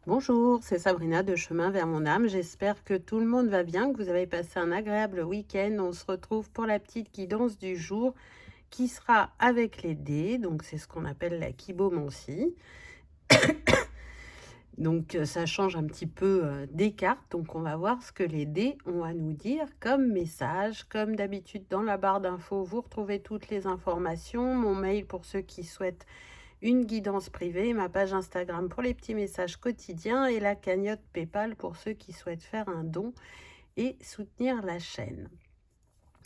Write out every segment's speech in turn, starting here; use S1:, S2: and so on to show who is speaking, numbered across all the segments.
S1: Bonjour, c'est Sabrina de Chemin vers mon âme. J'espère que tout le monde va bien, que vous avez passé un agréable week-end. On se retrouve pour la petite guidance du jour qui sera avec les dés. Donc, c'est ce qu'on appelle la kibomancie. Donc, ça change un petit peu des cartes. Donc, on va voir ce que les dés ont à nous dire comme message. Comme d'habitude, dans la barre d'infos, vous retrouvez toutes les informations. Mon mail pour ceux qui souhaitent une guidance privée, ma page Instagram pour les petits messages quotidiens et la cagnotte PayPal pour ceux qui souhaitent faire un don et soutenir la chaîne.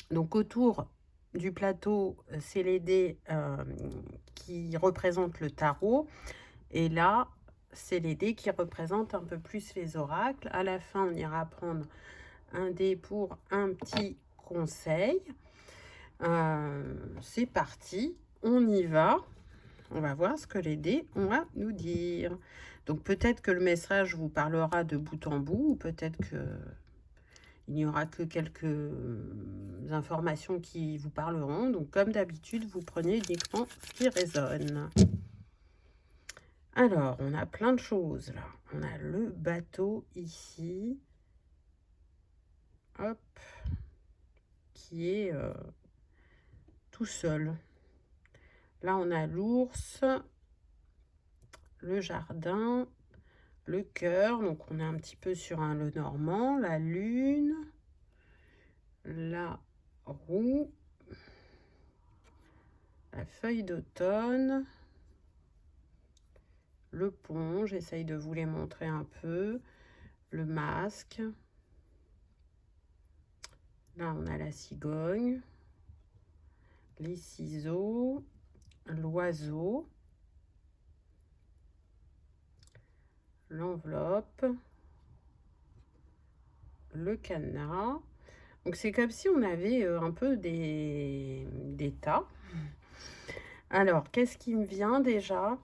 S1: Donc autour du plateau, c'est les dés qui représentent le tarot et là, c'est les dés qui représentent un peu plus les oracles. À la fin, on ira prendre un dé pour un petit conseil. C'est parti, on y va. On va voir ce que les dés ont à nous dire. Donc peut-être que le message vous parlera de bout en bout, ou peut-être que il n'y aura que quelques informations qui vous parleront. Donc comme d'habitude, vous prenez uniquement ce qui résonne. Alors, on a plein de choses là. On a le bateau ici. Hop. Qui est tout seul. Là, on a l'ours, le jardin, le cœur, donc on est un petit peu sur un le normand, la lune, la roue, la feuille d'automne, le pont, j'essaye de vous les montrer un peu, le masque, là on a la cigogne, les ciseaux, l'oiseau, l'enveloppe, le cadenas. Donc c'est comme si on avait un peu des tas. Alors, qu'est-ce qui me vient déjà?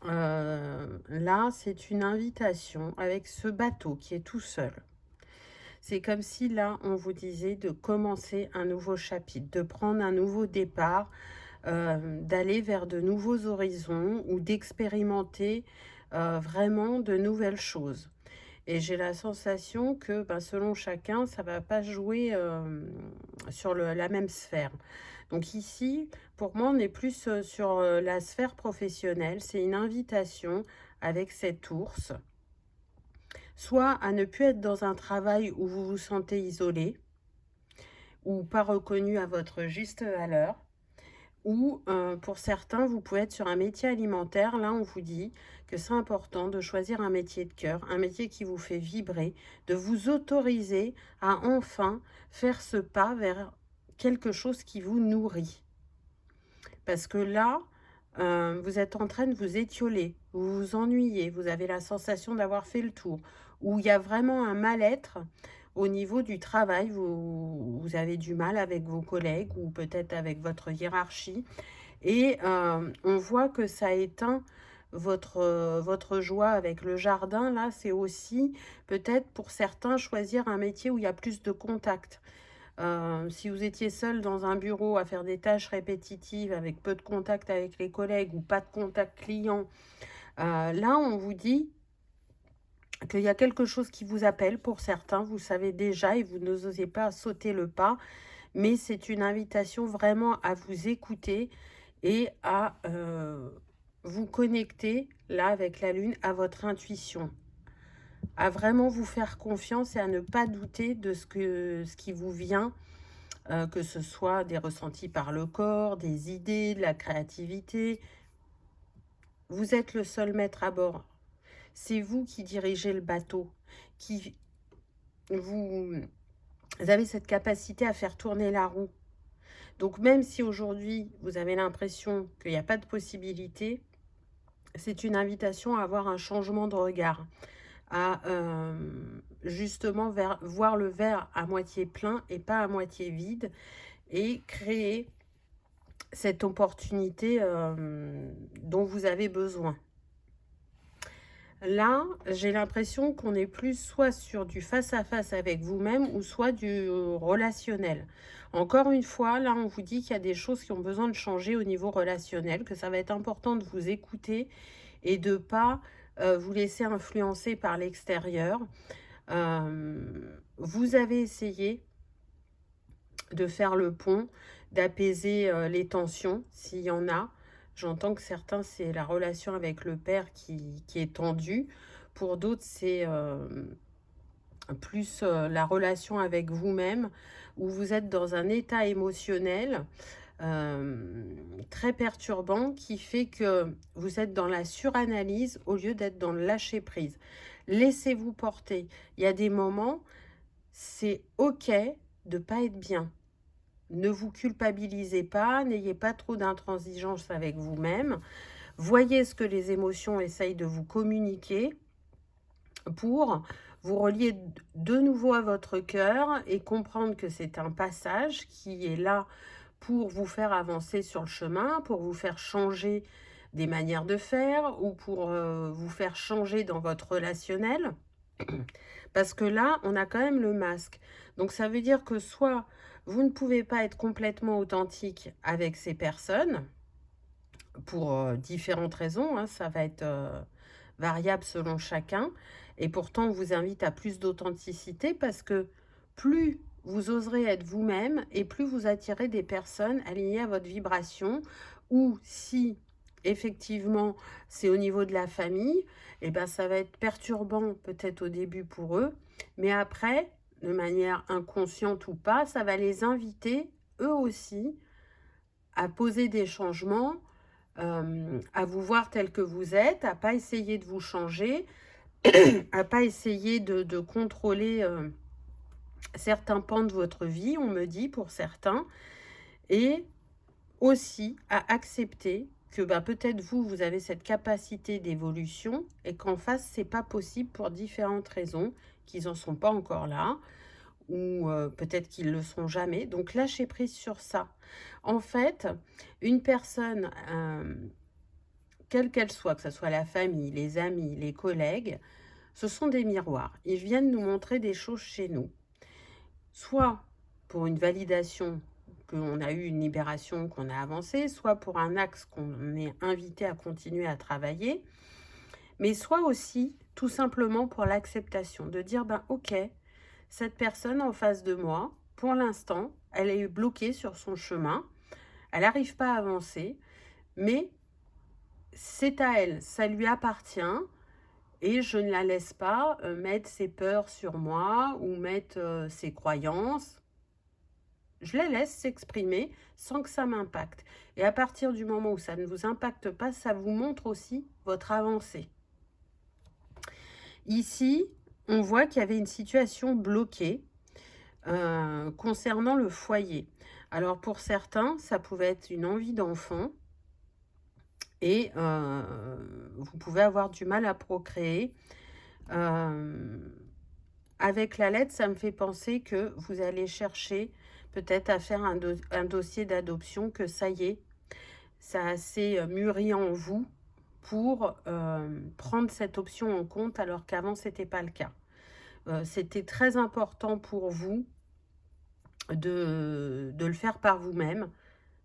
S1: Là, c'est une invitation avec ce bateau qui est tout seul. C'est comme si là, on vous disait de commencer un nouveau chapitre, de prendre un nouveau départ, d'aller vers de nouveaux horizons ou d'expérimenter vraiment de nouvelles choses. Et j'ai la sensation que selon chacun, ça ne va pas jouer sur la même sphère. Donc ici, pour moi, on est plus sur la sphère professionnelle. C'est une invitation avec cet ours, soit à ne plus être dans un travail où vous vous sentez isolé ou pas reconnu à votre juste valeur, ou pour certains, vous pouvez être sur un métier alimentaire. Là, on vous dit que c'est important de choisir un métier de cœur, un métier qui vous fait vibrer, de vous autoriser à enfin faire ce pas vers quelque chose qui vous nourrit. Parce que là, vous êtes en train de vous étioler, vous vous ennuyez, vous avez la sensation d'avoir fait le tour, où il y a vraiment un mal-être au niveau du travail, vous avez du mal avec vos collègues ou peut-être avec votre hiérarchie. Et on voit que ça éteint votre joie avec le jardin. Là, c'est aussi peut-être pour certains choisir un métier où il y a plus de contact. Si vous étiez seul dans un bureau à faire des tâches répétitives avec peu de contact avec les collègues ou pas de contact client, là, on vous dit qu'il y a quelque chose qui vous appelle pour certains. Vous savez déjà et vous n'osez pas sauter le pas, mais c'est une invitation vraiment à vous écouter et à vous connecter, là, avec la lune, à votre intuition, à vraiment vous faire confiance et à ne pas douter de ce qui vous vient, que ce soit des ressentis par le corps, des idées, de la créativité. Vous êtes le seul maître à bord. C'est vous qui dirigez le bateau, qui vous avez cette capacité à faire tourner la roue. Donc même si aujourd'hui, vous avez l'impression qu'il n'y a pas de possibilité, c'est une invitation à avoir un changement de regard, à justement voir le verre à moitié plein et pas à moitié vide et créer cette opportunité dont vous avez besoin. Là, j'ai l'impression qu'on est plus soit sur du face-à-face avec vous-même ou soit du relationnel. Encore une fois, là, on vous dit qu'il y a des choses qui ont besoin de changer au niveau relationnel, que ça va être important de vous écouter et de pas vous laisser influencer par l'extérieur. Vous avez essayé de faire le pont, d'apaiser les tensions, s'il y en a. J'entends que certains, c'est la relation avec le père qui est tendue. Pour d'autres, c'est plus la relation avec vous-même, où vous êtes dans un état émotionnel très perturbant qui fait que vous êtes dans la suranalyse au lieu d'être dans le lâcher-prise. Laissez-vous porter. Il y a des moments, c'est OK de ne pas être bien. Ne vous culpabilisez pas, n'ayez pas trop d'intransigeance avec vous-même. Voyez ce que les émotions essayent de vous communiquer pour vous relier de nouveau à votre cœur et comprendre que c'est un passage qui est là pour vous faire avancer sur le chemin, pour vous faire changer des manières de faire ou pour vous faire changer dans votre relationnel. Parce que là, on a quand même le masque. Donc ça veut dire que soit vous ne pouvez pas être complètement authentique avec ces personnes, pour différentes raisons, hein, ça va être variable selon chacun. Et pourtant, on vous invite à plus d'authenticité parce que plus vous oserez être vous-même et plus vous attirez des personnes alignées à votre vibration. Ou si effectivement c'est au niveau de la famille, et ben ça va être perturbant peut-être au début pour eux, mais après, de manière inconsciente ou pas, ça va les inviter eux aussi à poser des changements, à vous voir tel que vous êtes, à pas essayer de vous changer, à pas essayer de contrôler certains pans de votre vie, on me dit pour certains, et aussi à accepter que bah, peut-être vous avez cette capacité d'évolution et qu'en face, c'est pas possible pour différentes raisons, qu'ils n'en sont pas encore là, ou peut-être qu'ils le seront jamais. Donc lâchez prise sur ça. En fait, une personne, quelle qu'elle soit, que ce soit la famille, les amis, les collègues, ce sont des miroirs. Ils viennent nous montrer des choses chez nous. Soit pour une validation qu'on a eu une libération, qu'on a avancé, soit pour un axe qu'on est invité à continuer à travailler, mais soit aussi tout simplement pour l'acceptation, de dire ben ok, cette personne en face de moi, pour l'instant, elle est bloquée sur son chemin, elle n'arrive pas à avancer, mais c'est à elle, ça lui appartient, et je ne la laisse pas mettre ses peurs sur moi ou mettre ses croyances. Je la laisse s'exprimer sans que ça m'impacte. Et à partir du moment où ça ne vous impacte pas, ça vous montre aussi votre avancée. Ici, on voit qu'il y avait une situation bloquée concernant le foyer. Alors pour certains, ça pouvait être une envie d'enfant et vous pouvez avoir du mal à procréer. Avec la lettre, ça me fait penser que vous allez chercher peut-être à faire un dossier d'adoption, que ça y est, ça a assez mûri en vous pour prendre cette option en compte alors qu'avant, ce n'était pas le cas. C'était très important pour vous de le faire par vous-même.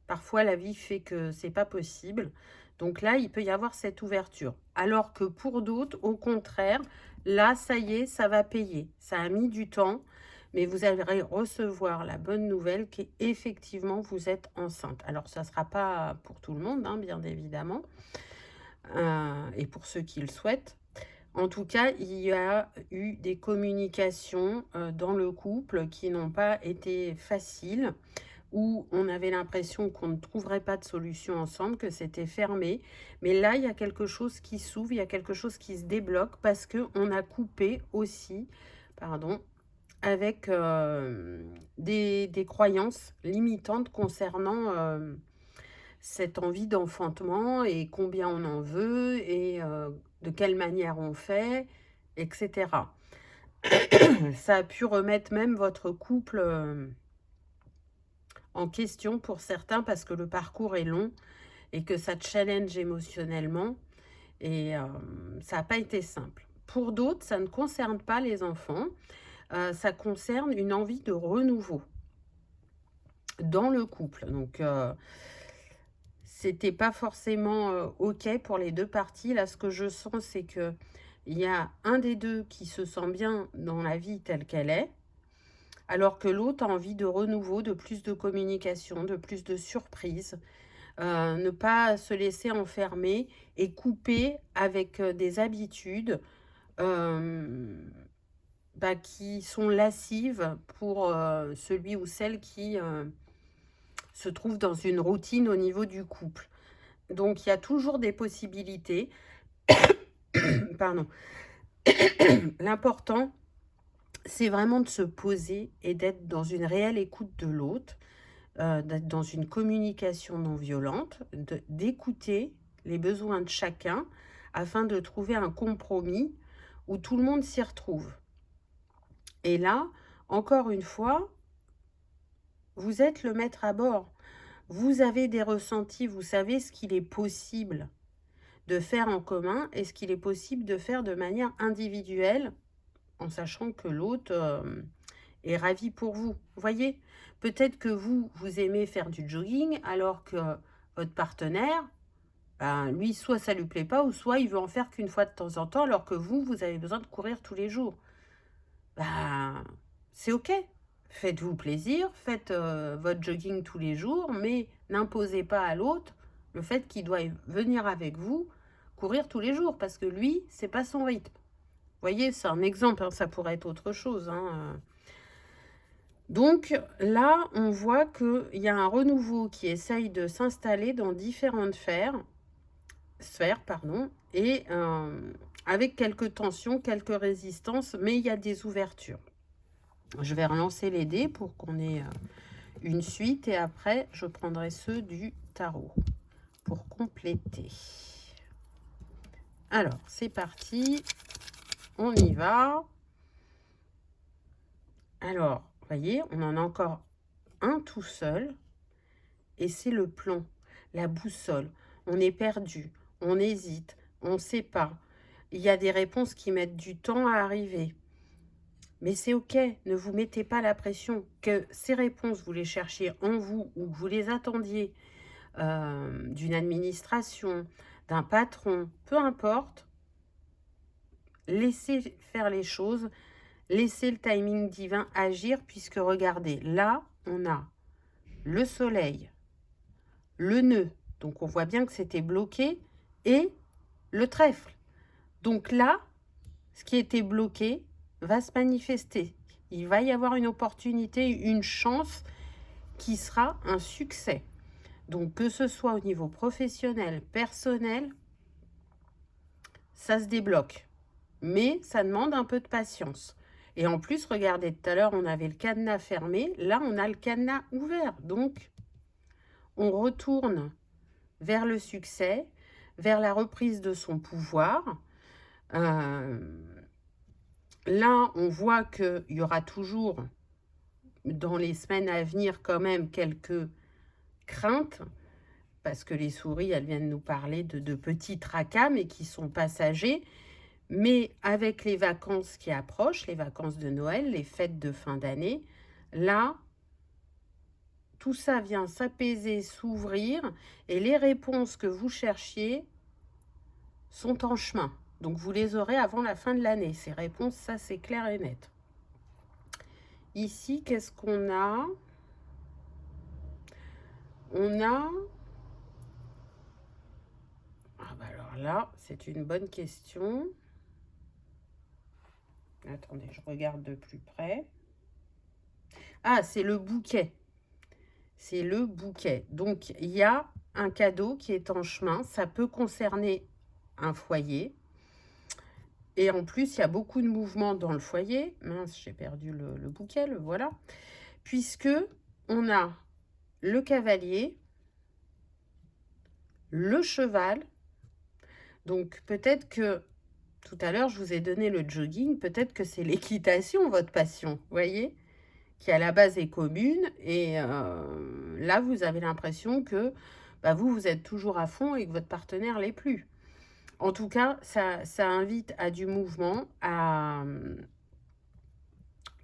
S1: Parfois, la vie fait que c'est pas possible. Donc là, il peut y avoir cette ouverture. Alors que pour d'autres, au contraire, là, ça y est, ça va payer. Ça a mis du temps, mais vous allez recevoir la bonne nouvelle qu'effectivement, vous êtes enceinte. Alors, ça ne sera pas pour tout le monde, hein, bien évidemment, et pour ceux qui le souhaitent. En tout cas, il y a eu des communications dans le couple qui n'ont pas été faciles, où on avait l'impression qu'on ne trouverait pas de solution ensemble, que c'était fermé. Mais là, il y a quelque chose qui s'ouvre, il y a quelque chose qui se débloque parce qu'on a coupé aussi, pardon, avec des croyances limitantes concernant cette envie d'enfantement et combien on en veut et de quelle manière on fait, etc. Ça a pu remettre même votre couple en question pour certains parce que le parcours est long et que ça challenge émotionnellement et ça n'a pas été simple. Pour d'autres, ça ne concerne pas les enfants, ça concerne une envie de renouveau dans le couple. Donc, c'était pas forcément OK pour les deux parties. Là, ce que je sens, c'est que il y a un des deux qui se sent bien dans la vie telle qu'elle est, alors que l'autre a envie de renouveau, de plus de communication, de plus de surprises. Ne pas se laisser enfermer et couper avec des habitudes qui sont lascives pour celui ou celle qui se trouve dans une routine au niveau du couple. Donc, il y a toujours des possibilités. Pardon. L'important, c'est vraiment de se poser et d'être dans une réelle écoute de l'autre, d'être dans une communication non violente, d'écouter les besoins de chacun afin de trouver un compromis où tout le monde s'y retrouve. Et là, encore une fois, vous êtes le maître à bord. Vous avez des ressentis, vous savez ce qu'il est possible de faire en commun et ce qu'il est possible de faire de manière individuelle, en sachant que l'autre est ravi pour vous. Vous voyez, peut-être que vous aimez faire du jogging, alors que votre partenaire, lui, soit ça lui plaît pas, ou soit il veut en faire qu'une fois de temps en temps, alors que vous avez besoin de courir tous les jours. C'est OK. Faites-vous plaisir, faites votre jogging tous les jours, mais n'imposez pas à l'autre le fait qu'il doit venir avec vous courir tous les jours, parce que lui, c'est pas son rythme. Vous voyez, c'est un exemple, hein, ça pourrait être autre chose. Donc là, on voit qu'il y a un renouveau qui essaye de s'installer dans différentes sphères, et avec quelques tensions, quelques résistances, mais il y a des ouvertures. Je vais relancer les dés pour qu'on ait une suite et après, je prendrai ceux du tarot pour compléter. Alors, c'est parti. On y va. Alors, vous voyez, on en a encore un tout seul. Et c'est le plan, la boussole. On est perdu, on hésite, on ne sait pas. Il y a des réponses qui mettent du temps à arriver. Mais c'est OK, ne vous mettez pas la pression. Que ces réponses, vous les cherchiez en vous ou que vous les attendiez d'une administration, d'un patron, peu importe. Laissez faire les choses, laissez le timing divin agir, puisque regardez, là, on a le soleil, le nœud, donc on voit bien que c'était bloqué, et le trèfle. Donc là, ce qui était bloqué va se manifester. Il va y avoir une opportunité, une chance qui sera un succès. Donc que ce soit au niveau professionnel, personnel, ça se débloque. Mais ça demande un peu de patience. Et en plus, regardez, tout à l'heure, on avait le cadenas fermé. Là, on a le cadenas ouvert. Donc, on retourne vers le succès, vers la reprise de son pouvoir. Là, on voit qu'il y aura toujours, dans les semaines à venir, quand même quelques craintes, parce que les souris, elles viennent nous parler de petits tracas, mais qui sont passagers. Mais avec les vacances qui approchent, les vacances de Noël, les fêtes de fin d'année, là, tout ça vient s'apaiser, s'ouvrir, et les réponses que vous cherchiez sont en chemin. Donc, vous les aurez avant la fin de l'année. Ces réponses, ça, c'est clair et net. Ici, qu'est-ce qu'on a? On a... alors là, c'est une bonne question. Attendez, je regarde de plus près. Ah, c'est le bouquet. C'est le bouquet. Donc, il y a un cadeau qui est en chemin. Ça peut concerner un foyer. Et en plus, il y a beaucoup de mouvements dans le foyer. Mince, j'ai perdu le bouquet, le voilà. Puisque on a le cavalier, le cheval. Donc, peut-être que, tout à l'heure, je vous ai donné le jogging. Peut-être que c'est l'équitation, votre passion. Vous voyez ? Qui à la base est commune. Et là, vous avez l'impression que vous êtes toujours à fond et que votre partenaire l'est plus. En tout cas, ça invite à du mouvement, à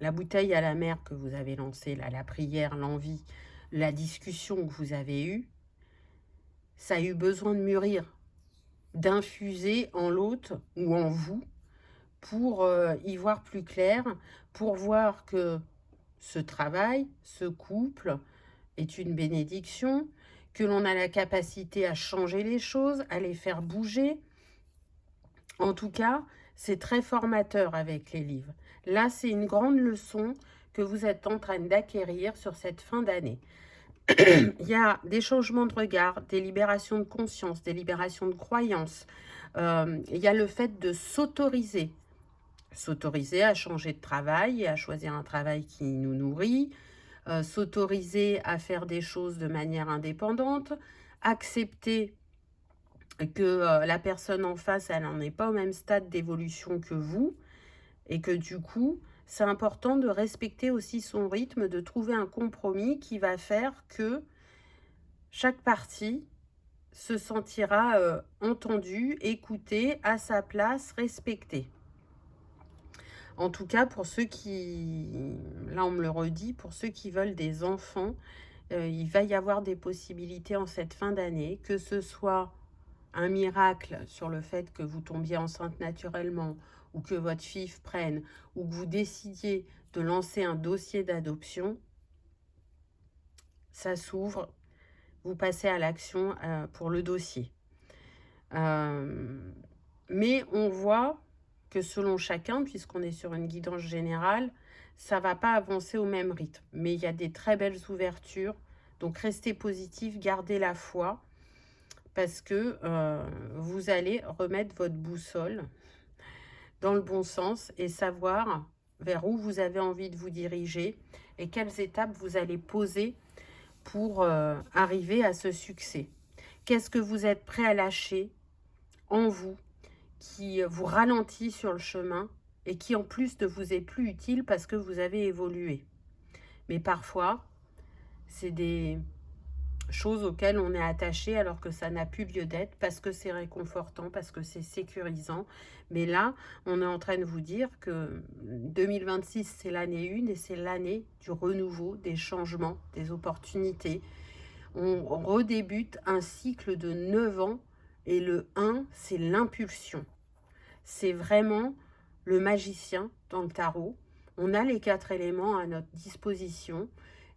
S1: la bouteille à la mer que vous avez lancée, là, la prière, l'envie, la discussion que vous avez eue. ça a eu besoin de mûrir, d'infuser en l'autre ou en vous pour y voir plus clair, pour voir que ce travail, ce couple est une bénédiction, que l'on a la capacité à changer les choses, à les faire bouger. En tout cas, c'est très formateur avec les livres. Là, c'est une grande leçon que vous êtes en train d'acquérir sur cette fin d'année. Il y a des changements de regard, des libérations de conscience, des libérations de croyances. Il y a le fait de s'autoriser à changer de travail et à choisir un travail qui nous nourrit, s'autoriser à faire des choses de manière indépendante, accepter que la personne en face, elle n'en est pas au même stade d'évolution que vous, et que du coup, c'est important de respecter aussi son rythme, de trouver un compromis qui va faire que chaque partie se sentira entendue, écoutée, à sa place, respectée. En tout cas, pour ceux qui, là on me le redit, pour ceux qui veulent des enfants, il va y avoir des possibilités en cette fin d'année, que ce soit un miracle sur le fait que vous tombiez enceinte naturellement, ou que votre FIF prenne, ou que vous décidiez de lancer un dossier d'adoption, ça s'ouvre, vous passez à l'action pour le dossier. Mais on voit que selon chacun, puisqu'on est sur une guidance générale, ça ne va pas avancer au même rythme. Mais il y a des très belles ouvertures. Donc restez positif, gardez la foi, parce que vous allez remettre votre boussole dans le bon sens et savoir vers où vous avez envie de vous diriger et quelles étapes vous allez poser pour arriver à ce succès. Qu'est-ce que vous êtes prêt à lâcher en vous, qui vous ralentit sur le chemin et qui en plus ne vous est plus utile parce que vous avez évolué. Mais parfois, c'est des choses auxquelles on est attaché alors que ça n'a plus lieu d'être, parce que c'est réconfortant, parce que c'est sécurisant. Mais là, on est en train de vous dire que 2026, c'est l'année 1 et c'est l'année du renouveau, des changements, des opportunités. On redébute un cycle de 9 ans et le 1, c'est l'impulsion. C'est vraiment le magicien dans le tarot. On a les 4 éléments à notre disposition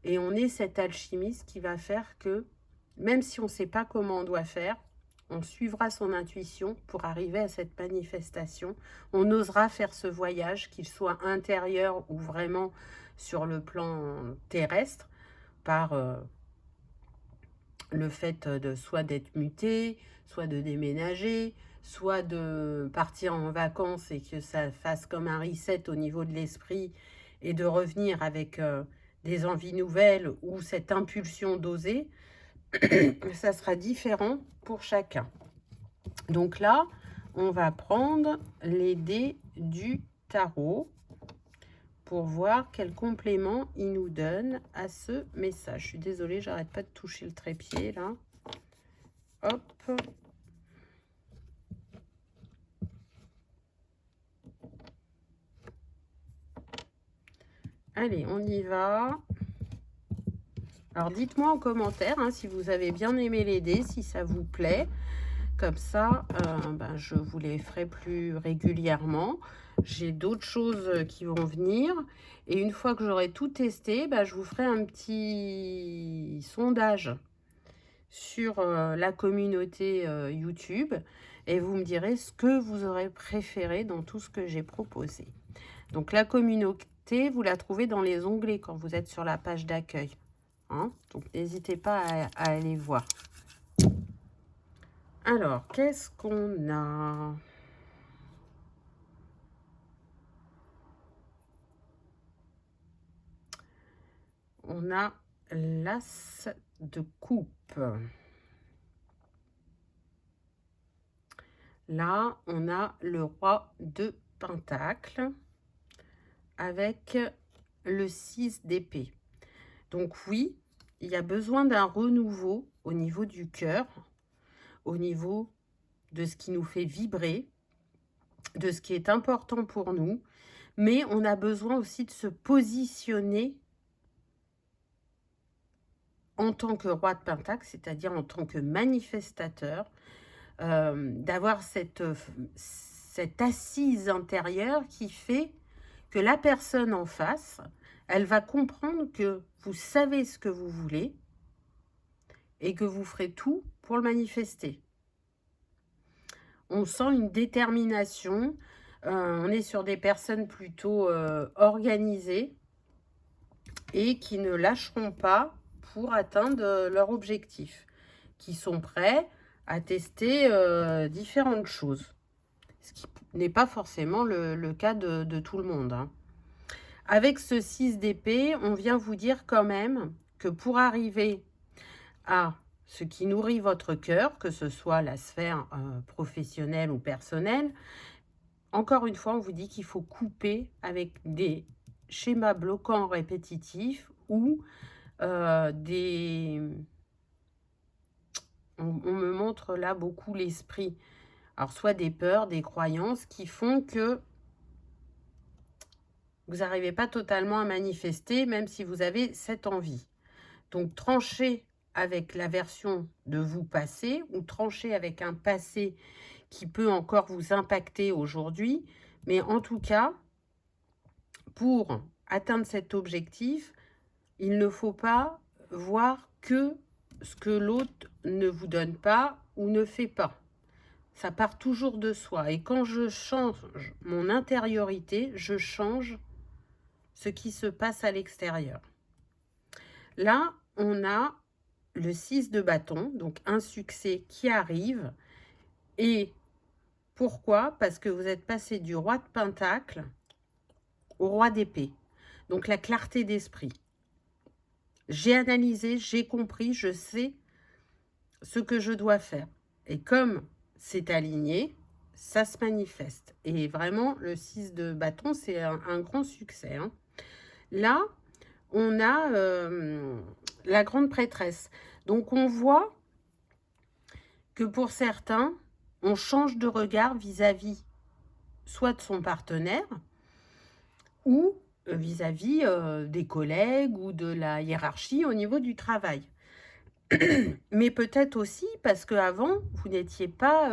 S1: et on est cet alchimiste qui va faire que, même si on ne sait pas comment on doit faire, on suivra son intuition pour arriver à cette manifestation. On osera faire ce voyage, qu'il soit intérieur ou vraiment sur le plan terrestre, par le fait de soit d'être muté, soit de déménager, soit de partir en vacances et que ça fasse comme un reset au niveau de l'esprit et de revenir avec des envies nouvelles ou cette impulsion d'oser, ça sera différent pour chacun. Donc là, on va prendre les dés du tarot pour voir quel complément il nous donne à ce message. Je suis désolée, j'arrête pas de toucher le trépied là. Hop. Allez, on y va. Alors, dites-moi en commentaire si vous avez bien aimé les dés, si ça vous plaît. Comme ça, je vous les ferai plus régulièrement. J'ai d'autres choses qui vont venir. Et une fois que j'aurai tout testé, je vous ferai un petit sondage sur la communauté YouTube. Et vous me direz ce que vous aurez préféré dans tout ce que j'ai proposé. Donc, la communauté, vous la trouvez dans les onglets quand vous êtes sur la page d'accueil. Donc, n'hésitez pas à aller voir. Alors, qu'est-ce qu'on a? On a l'as de coupe. Là, on a le roi de pentacle avec le 6 d'épée. Donc oui, il y a besoin d'un renouveau au niveau du cœur, au niveau de ce qui nous fait vibrer, de ce qui est important pour nous, mais on a besoin aussi de se positionner en tant que roi de Pentacle, c'est-à-dire en tant que manifestateur, d'avoir cette assise intérieure qui fait que la personne en face, elle va comprendre que vous savez ce que vous voulez et que vous ferez tout pour le manifester. On sent une détermination, on est sur des personnes plutôt organisées et qui ne lâcheront pas pour atteindre leur objectif, qui sont prêts à tester différentes choses, ce qui n'est pas forcément le cas de tout le monde, hein. Avec ce 6 d'épée, on vient vous dire quand même que pour arriver à ce qui nourrit votre cœur, que ce soit la sphère professionnelle ou personnelle, encore une fois, on vous dit qu'il faut couper avec des schémas bloquants répétitifs ou des... On me montre là beaucoup l'esprit. Alors, soit des peurs, des croyances qui font que vous n'arrivez pas totalement à manifester, même si vous avez cette envie. Donc, tranchez avec la version de vous passé ou tranchez avec un passé qui peut encore vous impacter aujourd'hui. Mais en tout cas, pour atteindre cet objectif, il ne faut pas voir que ce que l'autre ne vous donne pas ou ne fait pas. Ça part toujours de soi. Et quand je change mon intériorité, je change ce qui se passe à l'extérieur. Là, on a le 6 de bâton, donc un succès qui arrive. Et pourquoi? Parce que vous êtes passé du roi de Pentacle au roi d'épée. Donc la clarté d'esprit. J'ai analysé, j'ai compris, je sais ce que je dois faire. Et comme c'est aligné, ça se manifeste. Et vraiment, le 6 de bâton, c'est un grand succès, hein. Là, on a la grande prêtresse. Donc, on voit que pour certains, on change de regard vis-à-vis soit de son partenaire ou vis-à-vis des collègues ou de la hiérarchie au niveau du travail. Mais peut-être aussi parce qu'avant, vous n'étiez pas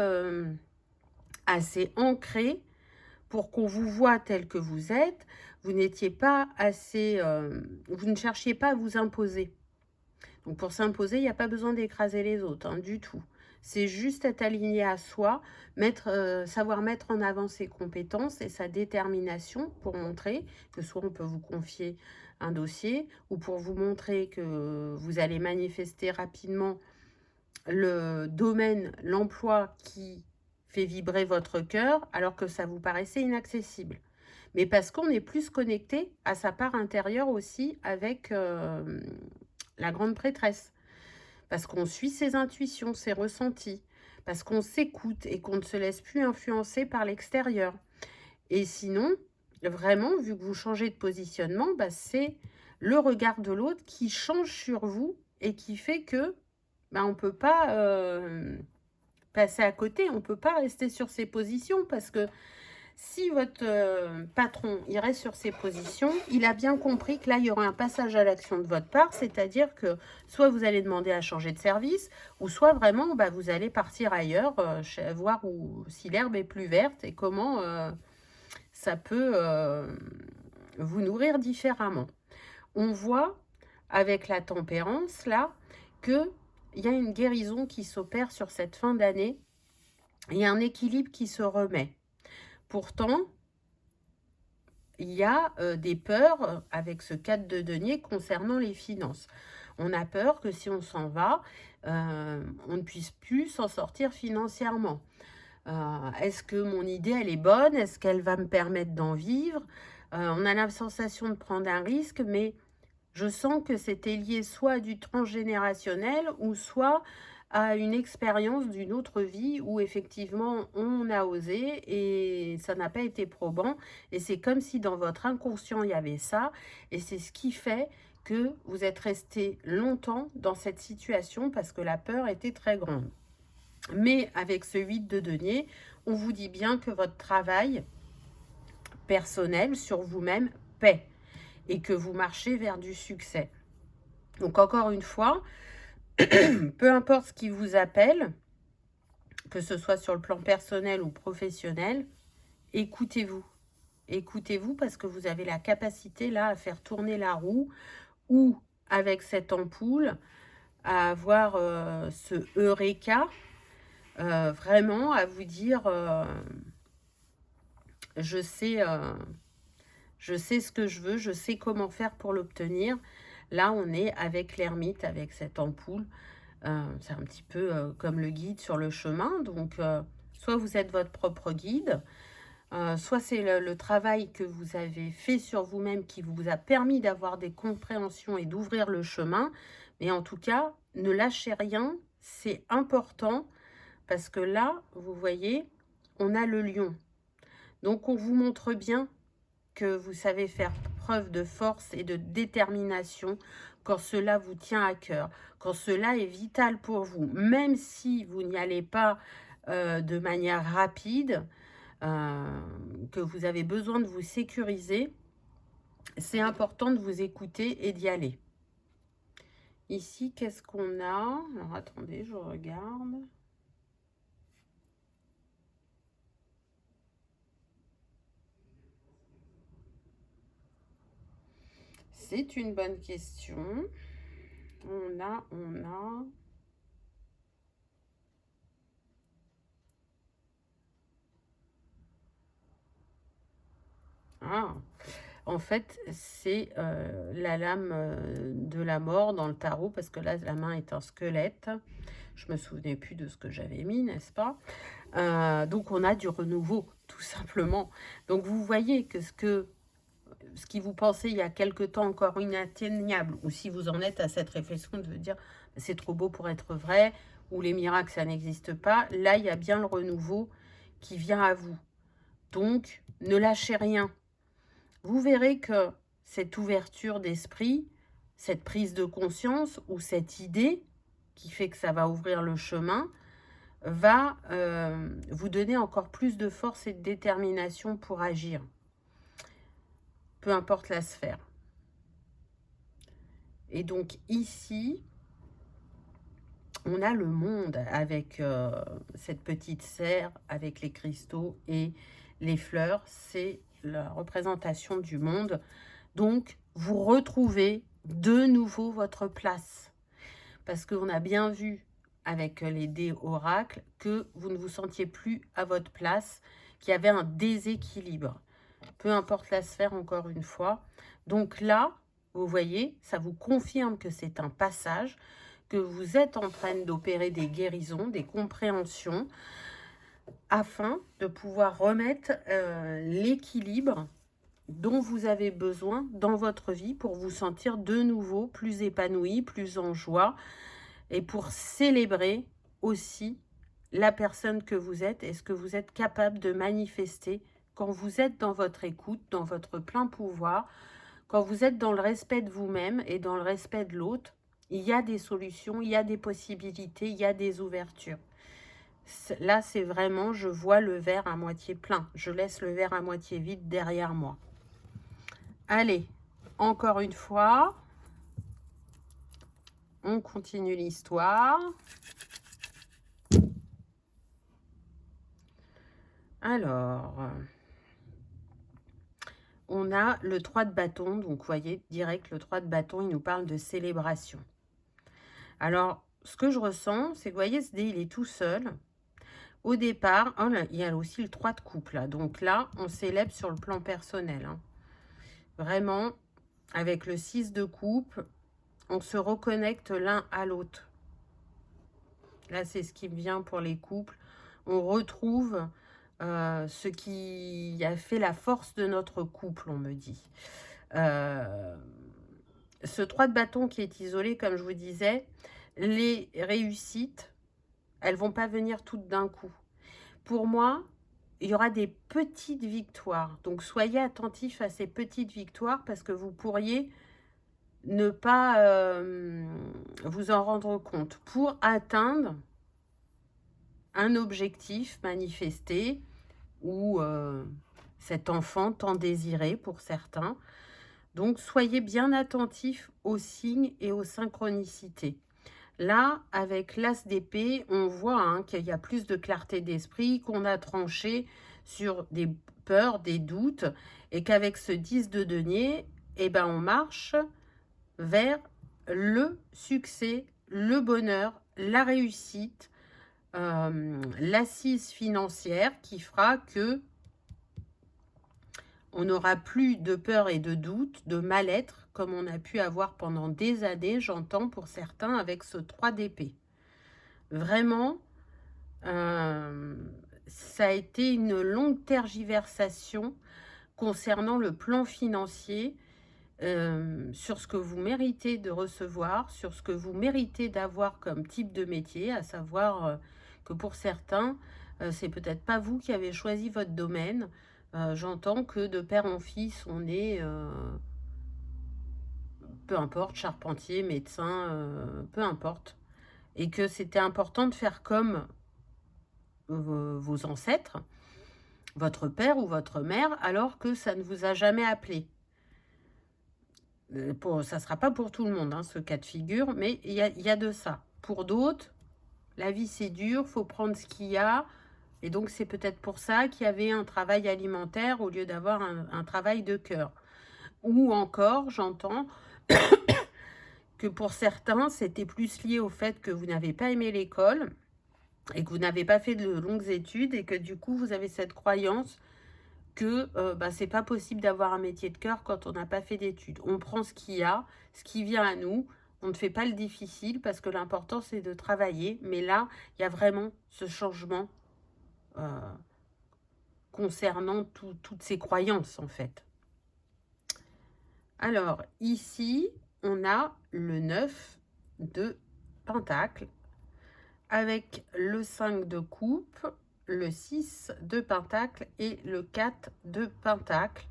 S1: assez ancré pour qu'on vous voie tel que vous êtes. Vous n'étiez pas assez... vous ne cherchiez pas à vous imposer. Donc pour s'imposer, il n'y a pas besoin d'écraser les autres, hein, du tout. C'est juste être aligné à soi, savoir mettre en avant ses compétences et sa détermination pour montrer que soit on peut vous confier un dossier ou pour vous montrer que vous allez manifester rapidement le domaine, l'emploi qui fait vibrer votre cœur alors que ça vous paraissait inaccessible. Mais parce qu'on est plus connecté à sa part intérieure aussi avec la grande prêtresse. Parce qu'on suit ses intuitions, ses ressentis. Parce qu'on s'écoute et qu'on ne se laisse plus influencer par l'extérieur. Et sinon, vraiment, vu que vous changez de positionnement, bah, c'est le regard de l'autre qui change sur vous et qui fait que bah, on ne peut pas passer à côté, on ne peut pas rester sur ses positions parce que si votre patron il reste sur ses positions, il a bien compris que là, il y aura un passage à l'action de votre part, c'est-à-dire que soit vous allez demander à changer de service, ou soit vraiment, bah, vous allez partir ailleurs, voir si l'herbe est plus verte et comment ça peut vous nourrir différemment. On voit, avec la tempérance, là, qu'il y a une guérison qui s'opère sur cette fin d'année. Il y a un équilibre qui se remet. Pourtant, il y a des peurs avec ce 4 de denier concernant les finances. On a peur que si on s'en va, on ne puisse plus s'en sortir financièrement. Est-ce que mon idée, elle est bonne? Est-ce qu'elle va me permettre d'en vivre? On a la sensation de prendre un risque, mais je sens que c'était lié soit à du transgénérationnel ou soit à une expérience d'une autre vie où effectivement on a osé et ça n'a pas été probant. Et c'est comme si dans votre inconscient il y avait ça. Et c'est ce qui fait que vous êtes resté longtemps dans cette situation parce que la peur était très grande. Mais avec ce 8 de denier, on vous dit bien que votre travail personnel sur vous-même paie et que vous marchez vers du succès. Donc encore une fois, peu importe ce qui vous appelle, que ce soit sur le plan personnel ou professionnel, écoutez-vous. Écoutez-vous parce que vous avez la capacité là à faire tourner la roue ou avec cette ampoule à avoir ce eureka, vraiment à vous dire je sais ce que je veux, je sais comment faire pour l'obtenir. Là, on est avec l'ermite, avec cette ampoule. C'est un petit peu comme le guide sur le chemin. Donc, soit vous êtes votre propre guide, soit c'est le travail que vous avez fait sur vous-même qui vous a permis d'avoir des compréhensions et d'ouvrir le chemin. Mais en tout cas, ne lâchez rien, c'est important parce que là, vous voyez, on a le lion. Donc, on vous montre bien que vous savez faire preuve de force et de détermination quand cela vous tient à cœur, quand cela est vital pour vous, même si vous n'y allez pas de manière rapide, que vous avez besoin de vous sécuriser, c'est important de vous écouter et d'y aller. Ici, qu'est-ce qu'on a? Alors, attendez, je regarde. C'est une bonne question. On a... Ah, en fait, c'est la lame de la mort dans le tarot, parce que là, la main est un squelette. Je me souvenais plus de ce que j'avais mis, n'est-ce pas? Donc, on a du renouveau, tout simplement. Donc, vous voyez que ce qui vous pensait il y a quelque temps encore inatteignable, ou si vous en êtes à cette réflexion de dire c'est trop beau pour être vrai, ou les miracles, ça n'existe pas, là, il y a bien le renouveau qui vient à vous. Donc, ne lâchez rien. Vous verrez que cette ouverture d'esprit, cette prise de conscience ou cette idée qui fait que ça va ouvrir le chemin, va vous donner encore plus de force et de détermination pour agir. Peu importe la sphère. Et donc ici, on a le monde avec cette petite serre, avec les cristaux et les fleurs. C'est la représentation du monde. Donc, vous retrouvez de nouveau votre place. Parce qu'on a bien vu avec les dés oracles que vous ne vous sentiez plus à votre place, qu'il y avait un déséquilibre. Peu importe la sphère, encore une fois. Donc là, vous voyez, ça vous confirme que c'est un passage, que vous êtes en train d'opérer des guérisons, des compréhensions, afin de pouvoir remettre l'équilibre dont vous avez besoin dans votre vie pour vous sentir de nouveau plus épanoui, plus en joie, et pour célébrer aussi la personne que vous êtes et ce que vous êtes capable de manifester quand vous êtes dans votre écoute, dans votre plein pouvoir, quand vous êtes dans le respect de vous-même et dans le respect de l'autre. Il y a des solutions, il y a des possibilités, il y a des ouvertures. Là, c'est vraiment, je vois le verre à moitié plein. Je laisse le verre à moitié vide derrière moi. Allez, encore une fois, on continue l'histoire. Alors, on a le 3 de bâton. Donc, vous voyez, direct, le 3 de bâton, il nous parle de célébration. Alors, ce que je ressens, c'est que, vous voyez, ce dé, il est tout seul. Au départ, oh là, il y a aussi le 3 de coupe, là. Donc là, on célèbre sur le plan personnel. Hein. Vraiment, avec le 6 de coupe, on se reconnecte l'un à l'autre. Là, c'est ce qui me vient pour les couples. On retrouve ce qui a fait la force de notre couple, on me dit. Ce 3 de bâton qui est isolé, comme je vous disais, les réussites, elles vont pas venir toutes d'un coup. Pour moi, il y aura des petites victoires. Donc, soyez attentifs à ces petites victoires parce que vous pourriez ne pas vous en rendre compte. Pour atteindre un objectif manifesté ou cet enfant tant désiré pour certains, Donc, soyez bien attentifs aux signes et aux synchronicités. Là, avec l'As d'épée, on voit hein, qu'il y a plus de clarté d'esprit, qu'on a tranché sur des peurs, des doutes, et qu'avec ce 10 de denier, eh ben, on marche vers le succès, le bonheur, la réussite, l'assise financière qui fera que on n'aura plus de peur et de doute, de mal-être, comme on a pu avoir pendant des années, j'entends pour certains, avec ce 3 d'épée. Vraiment, ça a été une longue tergiversation concernant le plan financier, sur ce que vous méritez de recevoir, sur ce que vous méritez d'avoir comme type de métier, à savoir que pour certains, c'est peut-être pas vous qui avez choisi votre domaine. J'entends que de père en fils, on est, peu importe, charpentier, médecin, peu importe. Et que c'était important de faire comme vos ancêtres, votre père ou votre mère, alors que ça ne vous a jamais appelé. Ça ne sera pas pour tout le monde, hein, ce cas de figure, mais il y a de ça. Pour d'autres, la vie c'est dur, faut prendre ce qu'il y a, et donc c'est peut-être pour ça qu'il y avait un travail alimentaire au lieu d'avoir un travail de cœur. Ou encore, j'entends que pour certains, c'était plus lié au fait que vous n'avez pas aimé l'école et que vous n'avez pas fait de longues études et que du coup, vous avez cette croyance que c'est pas possible d'avoir un métier de cœur quand on n'a pas fait d'études. On prend ce qu'il y a, ce qui vient à nous, on ne fait pas le difficile parce que l'important c'est de travailler. Mais là, il y a vraiment ce changement concernant toutes ces croyances en fait. Alors ici, on a le 9 de Pentacle avec le 5 de coupe, le 6 de Pentacle et le 4 de Pentacle.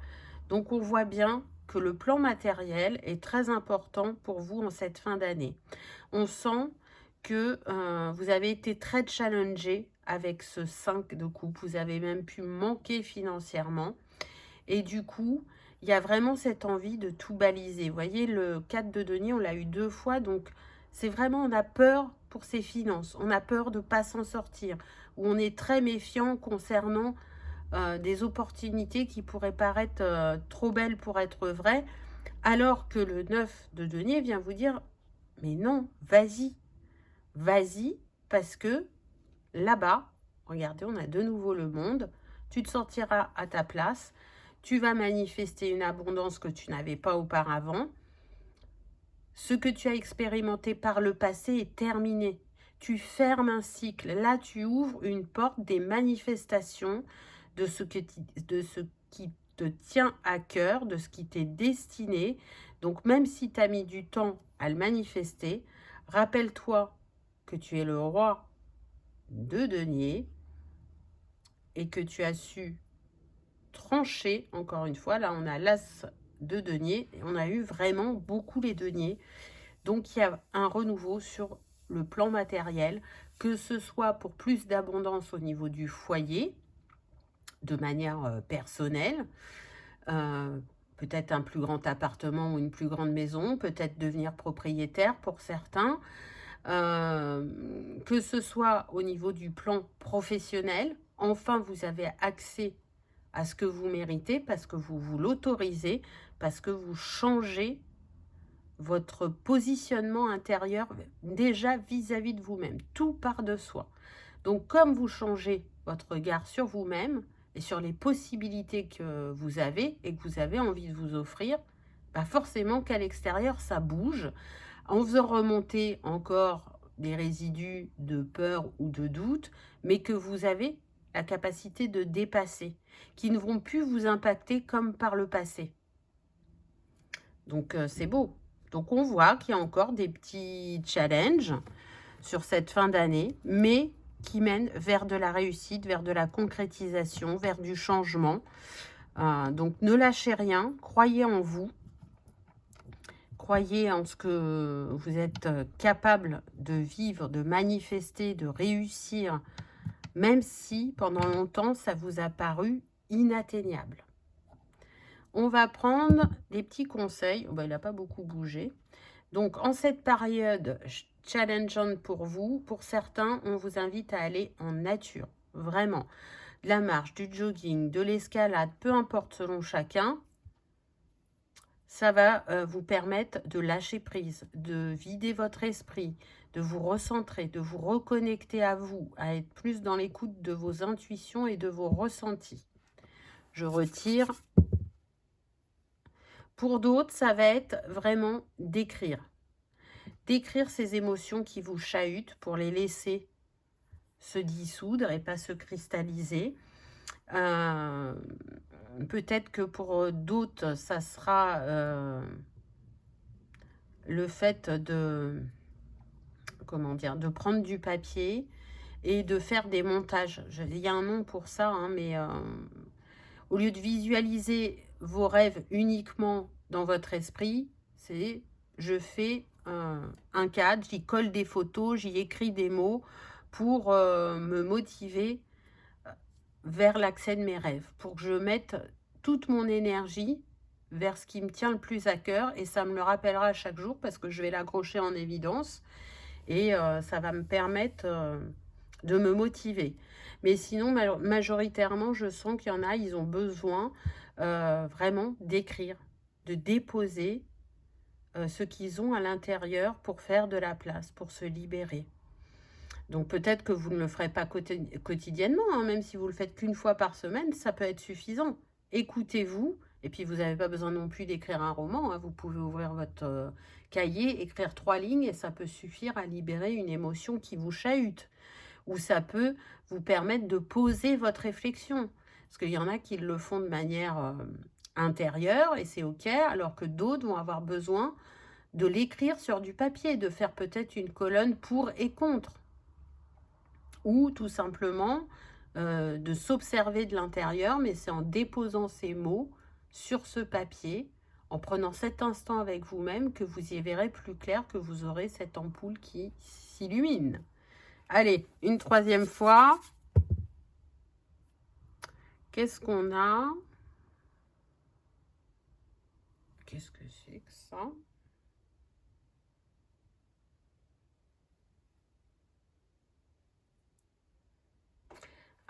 S1: Donc on voit bien que le plan matériel est très important pour vous en cette fin d'année. On sent que vous avez été très challengé avec ce 5 de coupe. Vous avez même pu manquer financièrement. Et du coup, il y a vraiment cette envie de tout baliser. Vous voyez, le 4 de denier, on l'a eu 2 fois. Donc, c'est vraiment, on a peur pour ses finances. On a peur de ne pas s'en sortir. Ou on est très méfiant concernant des opportunités qui pourraient paraître trop belles pour être vraies. Alors que le 9 de denier vient vous dire, mais non, vas-y. Vas-y, parce que là-bas, regardez, on a de nouveau le monde. Tu te sentiras à ta place. Tu vas manifester une abondance que tu n'avais pas auparavant. Ce que tu as expérimenté par le passé est terminé. Tu fermes un cycle. Là, tu ouvres une porte des manifestations de ce qui te tient à cœur, de ce qui t'est destiné. Donc, même si tu as mis du temps à le manifester, rappelle-toi que tu es le roi de denier et que tu as su tranché, encore une fois, là on a l'as de denier, et on a eu vraiment beaucoup les deniers, donc il y a un renouveau sur le plan matériel, que ce soit pour plus d'abondance au niveau du foyer, de manière personnelle, peut-être un plus grand appartement ou une plus grande maison, peut-être devenir propriétaire pour certains, que ce soit au niveau du plan professionnel, enfin vous avez accès à ce que vous méritez parce que vous vous l'autorisez, parce que vous changez votre positionnement intérieur déjà vis-à-vis de vous-même. Tout part de soi. Donc comme vous changez votre regard sur vous-même et sur les possibilités que vous avez et que vous avez envie de vous offrir, forcément qu'à l'extérieur ça bouge. En faisant remonter encore des résidus de peur ou de doute, mais que vous avez la capacité de dépasser, qui ne vont plus vous impacter comme par le passé. Donc, c'est beau. Donc, on voit qu'il y a encore des petits challenges sur cette fin d'année, mais qui mènent vers de la réussite, vers de la concrétisation, vers du changement. Donc, ne lâchez rien, croyez en vous, croyez en ce que vous êtes capable de vivre, de manifester, de réussir, même si pendant longtemps ça vous a paru inatteignable. On va prendre des petits conseils. Oh, bah, il n'a pas beaucoup bougé. Donc, en cette période challengeante pour vous, pour certains, on vous invite à aller en nature. Vraiment. De la marche, du jogging, de l'escalade, peu importe selon chacun. Ça va vous permettre de lâcher prise, de vider votre esprit, de vous recentrer, de vous reconnecter à vous, à être plus dans l'écoute de vos intuitions et de vos ressentis. Je retire. Pour d'autres, ça va être vraiment d'écrire. D'écrire ces émotions qui vous chahutent pour les laisser se dissoudre et pas se cristalliser. Peut-être que pour d'autres, ça sera le fait de, comment dire, de prendre du papier et de faire des montages. Il y a un nom pour ça, hein, mais au lieu de visualiser vos rêves uniquement dans votre esprit, c'est je fais un cadre, j'y colle des photos, j'y écris des mots pour me motiver vers l'accès de mes rêves, pour que je mette toute mon énergie vers ce qui me tient le plus à cœur, et ça me le rappellera à chaque jour parce que je vais l'accrocher en évidence et ça va me permettre de me motiver. Mais sinon, majoritairement, je sens qu'il y en a, ils ont besoin vraiment d'écrire, de déposer ce qu'ils ont à l'intérieur pour faire de la place, pour se libérer. Donc peut-être que vous ne le ferez pas quotidiennement, hein, même si vous le faites qu'une fois par semaine, ça peut être suffisant. Écoutez-vous, et puis vous n'avez pas besoin non plus d'écrire un roman, hein, vous pouvez ouvrir votre cahier, écrire 3 lignes, et ça peut suffire à libérer une émotion qui vous chahute. Ou ça peut vous permettre de poser votre réflexion. Parce qu'il y en a qui le font de manière intérieure, et c'est OK, alors que d'autres vont avoir besoin de l'écrire sur du papier, de faire peut-être une colonne pour et contre. Ou tout simplement de s'observer de l'intérieur, mais c'est en déposant ces mots sur ce papier, en prenant cet instant avec vous-même, que vous y verrez plus clair, que vous aurez cette ampoule qui s'illumine. Allez, une troisième fois. Qu'est-ce qu'on a? Qu'est-ce que c'est que ça?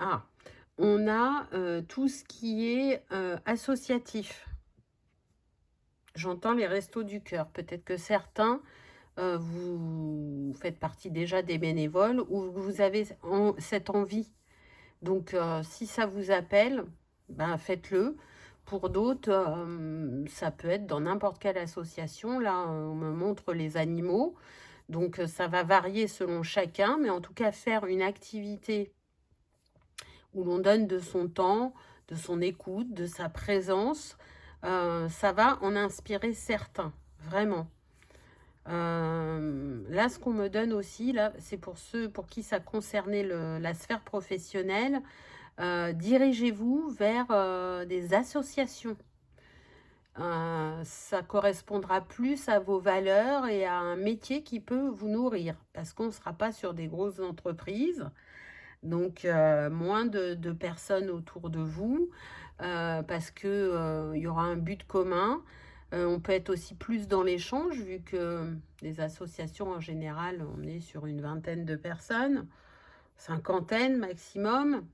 S1: Ah, on a tout ce qui est associatif. J'entends les restos du cœur. Peut-être que certains, vous faites partie déjà des bénévoles ou vous avez cette envie. Donc, si ça vous appelle, ben, faites-le. Pour d'autres, ça peut être dans n'importe quelle association. Là, on me montre les animaux. Donc, ça va varier selon chacun. Mais en tout cas, faire une activité où l'on donne de son temps, de son écoute, de sa présence, ça va en inspirer certains, vraiment. Là, ce qu'on me donne aussi, là, c'est pour ceux pour qui ça concernait la sphère professionnelle, dirigez-vous vers des associations. Ça correspondra plus à vos valeurs et à un métier qui peut vous nourrir, parce qu'on ne sera pas sur des grosses entreprises. Donc, moins de personnes autour de vous, parce que il y aura un but commun. On peut être aussi plus dans l'échange, vu que les associations, en général, on est sur une vingtaine de personnes, cinquantaine maximum.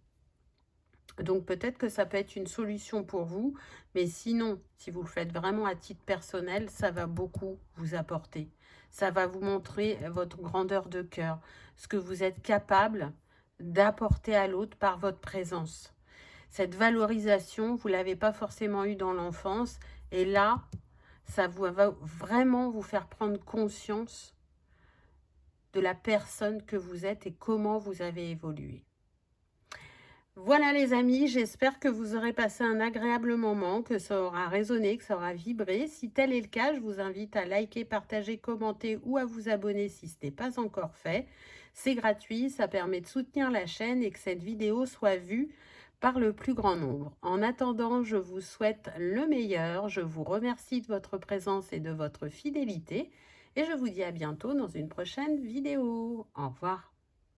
S1: Donc, peut-être que ça peut être une solution pour vous. Mais sinon, si vous le faites vraiment à titre personnel, ça va beaucoup vous apporter. Ça va vous montrer votre grandeur de cœur, ce que vous êtes capable d'apporter à l'autre par votre présence. Cette valorisation, vous ne l'avez pas forcément eue dans l'enfance. Et là, ça va vraiment vous faire prendre conscience de la personne que vous êtes et comment vous avez évolué. Voilà les amis, j'espère que vous aurez passé un agréable moment, que ça aura résonné, que ça aura vibré. Si tel est le cas, je vous invite à liker, partager, commenter ou à vous abonner si ce n'est pas encore fait. C'est gratuit, ça permet de soutenir la chaîne et que cette vidéo soit vue par le plus grand nombre. En attendant, je vous souhaite le meilleur. Je vous remercie de votre présence et de votre fidélité. Et je vous dis à bientôt dans une prochaine vidéo. Au revoir.